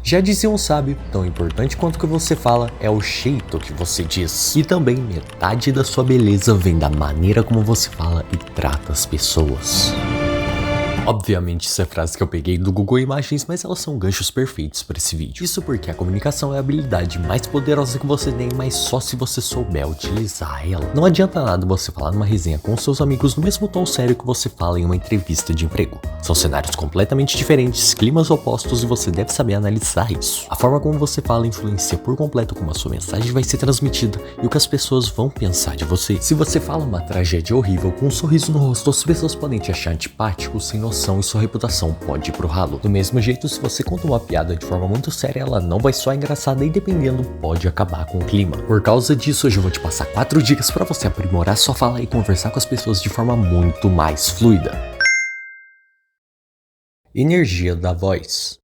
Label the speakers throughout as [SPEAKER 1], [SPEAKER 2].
[SPEAKER 1] Já dizia um sábio, tão importante quanto o que você fala é o jeito que você diz. E também metade da sua beleza vem da maneira como você fala e trata as pessoas. Obviamente isso é frase que eu peguei do Google Imagens, mas elas são ganchos perfeitos para esse vídeo. Isso porque a comunicação é a habilidade mais poderosa que você tem, mas só se você souber utilizar ela. Não adianta nada você falar numa resenha com seus amigos no mesmo tom sério que você fala em uma entrevista de emprego. São cenários completamente diferentes, climas opostos e você deve saber analisar isso. A forma como você fala influencia por completo como a sua mensagem vai ser transmitida e o que as pessoas vão pensar de você. Se você fala uma tragédia horrível com um sorriso no rosto, as pessoas podem te achar antipático, sem noção e sua reputação pode ir pro ralo. Do mesmo jeito, se você conta uma piada de forma muito séria, ela não vai soar engraçada e dependendo, pode acabar com o clima. Por causa disso, hoje eu vou te passar 4 dicas para você aprimorar sua fala e conversar com as pessoas de forma muito mais fluida. Energia da voz.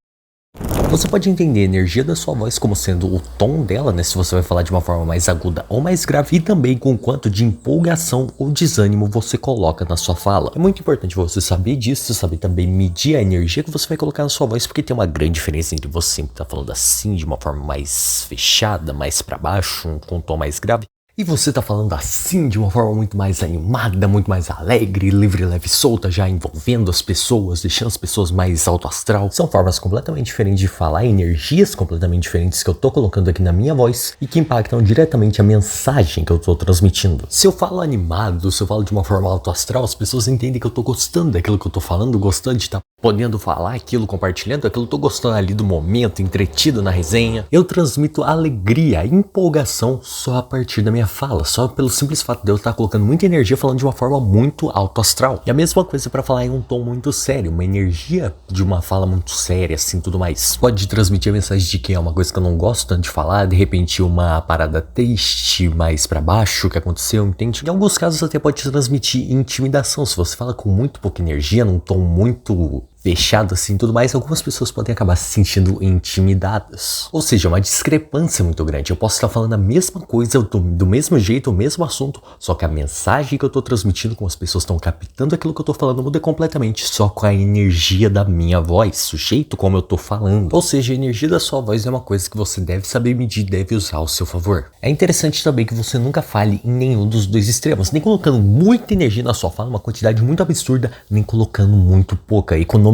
[SPEAKER 1] Você pode entender a energia da sua voz como sendo o tom dela, se você vai falar de uma forma mais aguda ou mais grave, e também com quanto de empolgação ou desânimo você coloca na sua fala. É muito importante você saber disso, saber também medir a energia que você vai colocar na sua voz, porque tem uma grande diferença entre você sempre estar falando assim, de uma forma mais fechada, mais para baixo, com um tom mais grave, e você tá falando assim de uma forma muito mais animada, muito mais alegre, livre, leve e solta, já envolvendo as pessoas, deixando as pessoas mais alto astral. São formas completamente diferentes de falar, energias completamente diferentes que eu tô colocando aqui na minha voz e que impactam diretamente a mensagem que eu tô transmitindo. Se eu falo animado, se eu falo de uma forma alto astral, as pessoas entendem que eu tô gostando daquilo que eu tô falando, gostando de estar podendo falar aquilo, compartilhando aquilo, tô gostando ali do momento, entretido na resenha. Eu transmito alegria, empolgação só a partir da minha fala, só pelo simples fato de eu estar colocando muita energia falando de uma forma muito alto astral. E a mesma coisa para falar em um tom muito sério, uma energia de uma fala muito séria, assim, tudo mais. Pode transmitir a mensagem de que é uma coisa que eu não gosto tanto de falar, de repente uma parada triste, mais para baixo, que aconteceu, entende? Em alguns casos até pode transmitir intimidação, se você fala com muito pouca energia, num tom muito fechado assim, tudo mais, algumas pessoas podem acabar se sentindo intimidadas. Ou seja, uma discrepância muito grande. Eu posso estar falando a mesma coisa, do mesmo jeito, o mesmo assunto, só que a mensagem que eu tô transmitindo, como as pessoas estão captando aquilo que eu tô falando, muda completamente só com a energia da minha voz, o jeito como eu tô falando. Ou seja, a energia da sua voz é uma coisa que você deve saber medir, deve usar ao seu favor. É interessante também que você nunca fale em nenhum dos dois extremos, nem colocando muita energia na sua fala, uma quantidade muito absurda, nem colocando muito pouca, economizando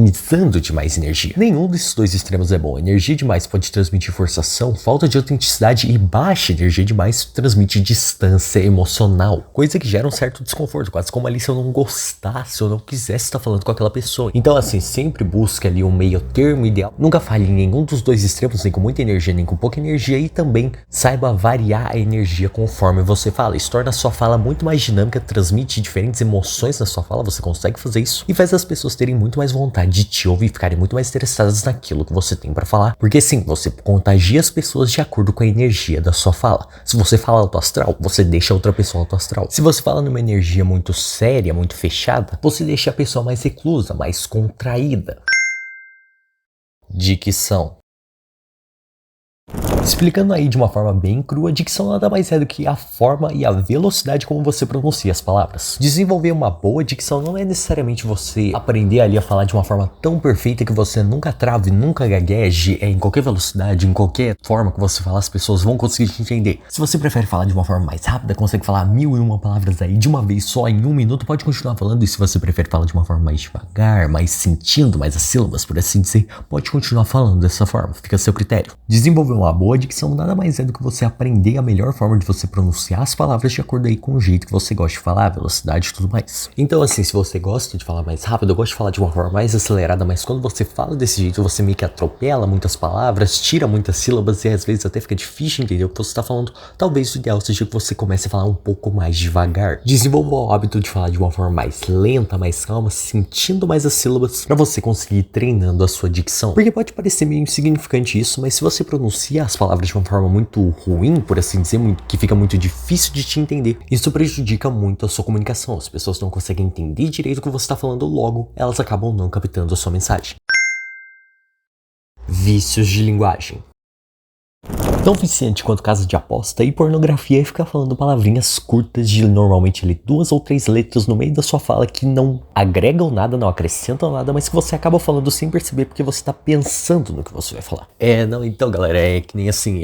[SPEAKER 1] demais energia. Nenhum desses dois extremos é bom. Energia demais pode transmitir forçação, falta de autenticidade, e baixa energia demais transmite distância emocional, coisa que gera um certo desconforto, quase como ali se eu não gostasse, ou não quisesse estar falando com aquela pessoa. Então assim, sempre busque ali um meio termo ideal. Nunca fale em nenhum dos dois extremos, nem com muita energia, nem com pouca energia, e também saiba variar a energia conforme você fala. Isso torna a sua fala muito mais dinâmica, transmite diferentes emoções na sua fala, você consegue fazer isso, e faz as pessoas terem muito mais vontade de te ouvir e ficarem muito mais interessadas naquilo que você tem pra falar. Porque sim, você contagia as pessoas de acordo com a energia da sua fala. Se você fala alto astral, você deixa a outra pessoa alto astral. Se você fala numa energia muito séria, muito fechada, você deixa a pessoa mais reclusa, mais contraída. Dicção. Explicando aí de uma forma bem crua, dicção nada mais é do que a forma e a velocidade como você pronuncia as palavras. Desenvolver uma boa dicção não é necessariamente você aprender ali a falar de uma forma tão perfeita que você nunca trave, nunca gagueje, em qualquer velocidade, em qualquer forma que você falar, as pessoas vão conseguir te entender. Se você prefere falar de uma forma mais rápida, consegue falar 1001 palavras aí de uma vez só em 1 minuto, pode continuar falando. E se você prefere falar de uma forma mais devagar, mais sentindo mais as sílabas, por assim dizer, pode continuar falando dessa forma, fica a seu critério. Desenvolver uma boa dicção nada mais é do que você aprender a melhor forma de você pronunciar as palavras de acordo aí com o jeito que você gosta de falar, velocidade e tudo mais. Então assim, se você gosta de falar mais rápido, eu gosto de falar de uma forma mais acelerada, mas quando você fala desse jeito, você meio que atropela muitas palavras, tira muitas sílabas e às vezes até fica difícil entender o que você está falando. Talvez o ideal seja que você comece a falar um pouco mais devagar. Desenvolva o hábito de falar de uma forma mais lenta, mais calma, sentindo mais as sílabas, para você conseguir ir treinando a sua dicção. Porque pode parecer meio insignificante isso, mas se você pronuncia as palavras de uma forma muito ruim, por assim dizer, que fica muito difícil de te entender, isso prejudica muito a sua comunicação. As pessoas não conseguem entender direito o que você está falando, logo elas acabam não captando a sua mensagem. Vícios de linguagem. tão viciante quanto casa de aposta e pornografia é ficar falando palavrinhas curtas de normalmente ali 2 ou 3 letras no meio da sua fala que não agregam nada, não acrescentam nada, mas que você acaba falando sem perceber porque você tá pensando no que você vai falar. Não, então galera, é que nem assim,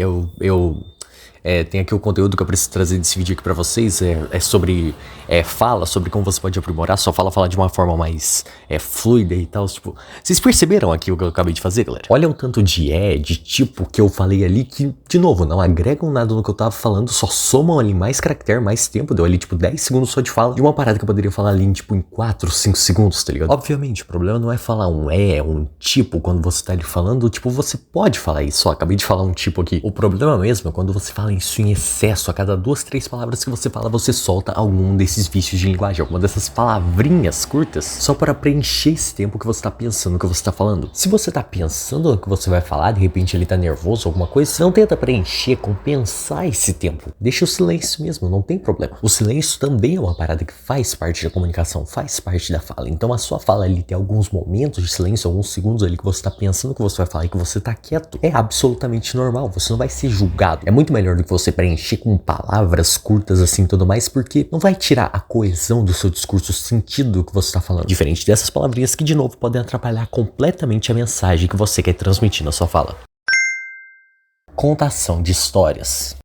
[SPEAKER 1] tem aqui o conteúdo que eu preciso trazer desse vídeo aqui pra vocês, é sobre fala, sobre como você pode aprimorar sua fala, falar de uma forma mais fluida e tal, tipo, vocês perceberam aqui o que eu acabei de fazer, galera? Olha o tanto de tipo que eu falei ali que, de novo, não agregam nada no que eu tava falando, só somam ali mais caractere, mais tempo, deu ali tipo 10 segundos só de fala, de uma parada que eu poderia falar ali em 4, 5 segundos, tá ligado? Obviamente, o problema não é falar um tipo, quando você tá ali falando, tipo, você pode falar isso, ó, acabei de falar um tipo aqui, o problema mesmo é quando você fala isso em excesso, a cada 2, 3 palavras que você fala, você solta algum desses vícios de linguagem, alguma dessas palavrinhas curtas, só para preencher esse tempo que você tá pensando no que você tá falando. Se você tá pensando no que você vai falar, de repente ele tá nervoso, alguma coisa, não tenta preencher, compensar esse tempo. Deixa o silêncio mesmo, não tem problema. O silêncio também é uma parada que faz parte da comunicação, faz parte da fala. Então a sua fala ali tem alguns momentos de silêncio, alguns segundos ali que você tá pensando o que você vai falar e que você tá quieto. É absolutamente normal, você não vai ser julgado. É muito melhor do que você preencher com palavras curtas assim e tudo mais, porque não vai tirar a coesão do seu discurso, o sentido do que você está falando. Diferente dessas palavrinhas que, de novo, podem atrapalhar completamente a mensagem que você quer transmitir na sua fala. Contação de histórias.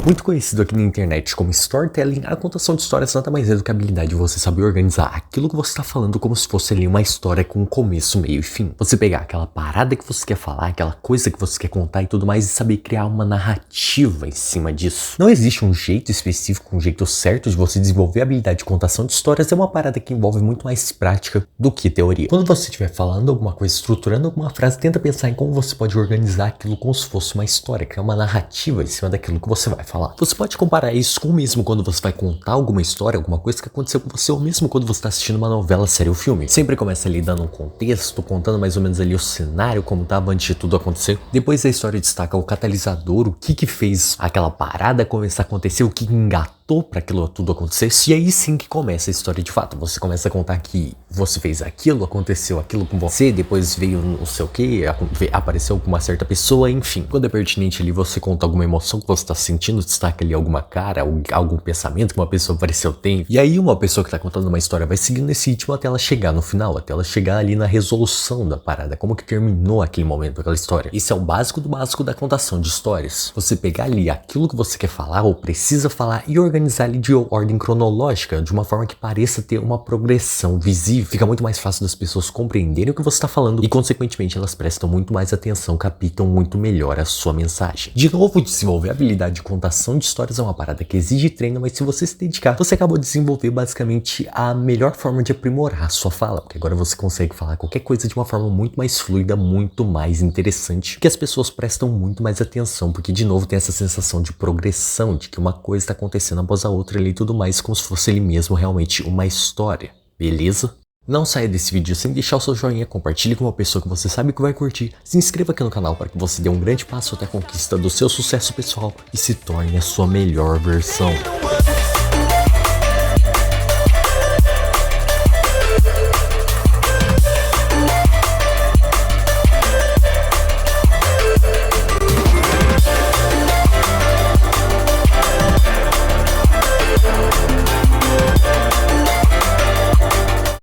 [SPEAKER 1] Muito conhecido aqui na internet como storytelling, a contação de histórias nada mais é do que a habilidade de você saber organizar aquilo que você está falando como se fosse ali uma história com começo, meio e fim. Você pegar aquela parada que você quer falar, aquela coisa que você quer contar e tudo mais e saber criar uma narrativa em cima disso. Não existe um jeito específico, um jeito certo de você desenvolver a habilidade de contação de histórias, é uma parada que envolve muito mais prática do que teoria. Quando você estiver falando alguma coisa, estruturando alguma frase, tenta pensar em como você pode organizar aquilo como se fosse uma história, criar uma narrativa em cima daquilo que você vai falar. Você pode comparar isso com o mesmo quando você vai contar alguma história, alguma coisa que aconteceu com você, ou mesmo quando você está assistindo uma novela, série ou filme. Sempre começa ali dando um contexto, contando mais ou menos ali o cenário, como estava antes de tudo acontecer. Depois a história destaca o catalisador, o que fez aquela parada começar a acontecer, o que engatou para aquilo tudo acontecer. E aí sim que começa a história de fato. Você começa a contar que você fez aquilo, aconteceu aquilo com você, depois veio não sei o que, apareceu com uma certa pessoa, enfim. Quando é pertinente ali, você conta alguma emoção que você está sentindo, destaca ali alguma cara, algum pensamento que uma pessoa apareceu tem. E aí uma pessoa que tá contando uma história vai seguindo esse ritmo até ela chegar no final, até ela chegar ali na resolução da parada, como que terminou aquele momento, aquela história. Isso é o básico do básico da contação de histórias. Você pegar ali aquilo que você quer falar ou precisa falar e organizar ali de ordem cronológica, de uma forma que pareça ter uma progressão visível. Fica muito mais fácil das pessoas compreenderem o que você tá falando e consequentemente elas prestam muito mais atenção, captam muito melhor a sua mensagem. De novo, desenvolver a habilidade de contação de histórias é uma parada que exige treino, mas se você se dedicar, você acabou de desenvolver basicamente a melhor forma de aprimorar a sua fala, porque agora você consegue falar qualquer coisa de uma forma muito mais fluida, muito mais interessante, que as pessoas prestam muito mais atenção, porque de novo tem essa sensação de progressão, de que uma coisa está acontecendo após a outra ali e tudo mais, como se fosse ele mesmo realmente uma história, beleza? Não saia desse vídeo sem deixar o seu joinha, compartilhe com uma pessoa que você sabe que vai curtir, se inscreva aqui no canal para que você dê um grande passo até a conquista do seu sucesso pessoal e se torne a sua melhor versão.